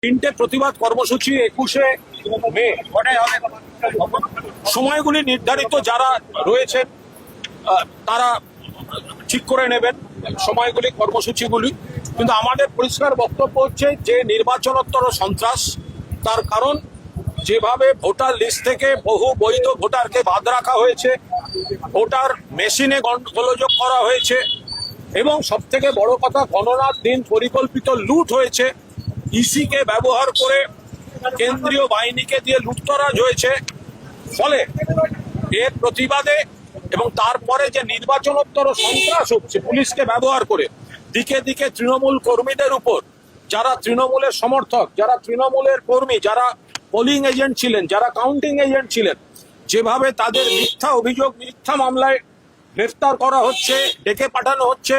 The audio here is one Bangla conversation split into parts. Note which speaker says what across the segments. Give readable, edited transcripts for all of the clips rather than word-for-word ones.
Speaker 1: তিনটে প্রতিবাদ কর্মসূচি 21শে মে সময়গুলি নির্ধারিত যারা রয়েছেন তারা ঠিক করে নেবেন সময়গুলি কর্মসূচিগুলি। কিন্তু আমাদের পরিষ্কার বক্তব্য হচ্ছে যে নির্বাচনোত্তর সন্ত্রাস, তার কারণ যেভাবে ভোটার লিস্ট থেকে বহু বৈধ ভোটারকে বাদ রাখা হয়েছে, ভোটার মেশিনে গোলযোগ করা হয়েছে এবং সব থেকে বড় কথা গণনার দিন পরিকল্পিত লুট হয়েছে, ইসিকে ব্যবহার করে কেন্দ্রীয় বাহিনীকে দিয়ে লুটতরাজ হয়েছে। ফলে এর প্রতিবাদে এবং তারপরে যে নির্বাচনোত্তর সন্ত্রাস হচ্ছে পুলিশকে ব্যবহার করে দিকে দিকে তৃণমূল কর্মীদের উপর, যারা তৃণমূলের সমর্থক, যারা তৃণমূলের কর্মী, যারা পোলিং এজেন্ট ছিলেন, যারা কাউন্টিং এজেন্ট ছিলেন, যেভাবে তাদের মিথ্যা অভিযোগ, মিথ্যা মামলায় গ্রেফতার করা হচ্ছে, ডেকে পাঠানো হচ্ছে,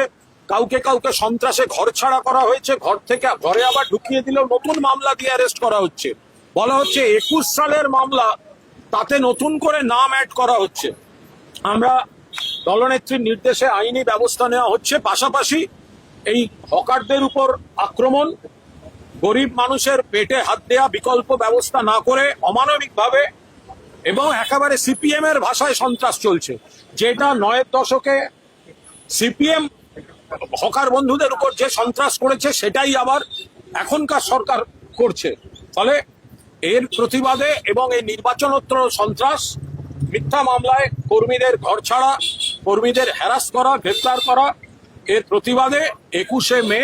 Speaker 1: কাউকে কাউকে সন্ত্রাসে ঘর ছাড়া করা হয়েছে, ঘর থেকে ঘরে আবার ঢুকিয়ে দিলেও নতুন মামলা দিয়ে অ্যারেস্ট করা হচ্ছে। বলা হচ্ছে 21 সালের মামলা, তাতে নতুন করে নাম অ্যাড করা হচ্ছে। আমরা দলনেত্রীর নির্দেশে আইনি ব্যবস্থা নেওয়া হচ্ছে। পাশাপাশি এই হকারদের উপর আক্রমণ, গরিব মানুষের পেটে হাত দেয়া বিকল্প ব্যবস্থা না করে অমানবিকভাবে এবং একেবারে সিপিএম এর ভাষায় সন্ত্রাস চলছে, যেটা 9-এর দশকে সিপিএম হকার বন্ধুদের উপর যে সন্ত্রাস করেছে সেটাই আবার এখনকার সরকার করছে। ফলে এর প্রতিবাদে এবং এই নির্বাচনোত্তর সন্ত্রাস, মিথ্যা মামলায় কর্মীদের ঘর ছাড়া, কর্মীদের হ্যারাস করা, গ্রেফতার করা, এর প্রতিবাদে 21শে মে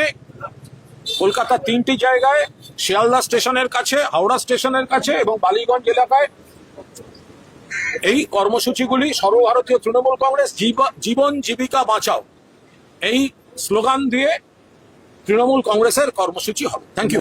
Speaker 1: কলকাতার 3টি জায়গায়, শিয়ালদা স্টেশনের কাছে, হাওড়া স্টেশনের কাছে এবং বালিগঞ্জ এলাকায় এই কর্মসূচিগুলি সর্বভারতীয় তৃণমূল কংগ্রেস জীবন জীবিকা বাঁচাও এই স্লোগান দিয়ে তৃণমূল কংগ্রেসের কর্মসূচি হবে। Thank you.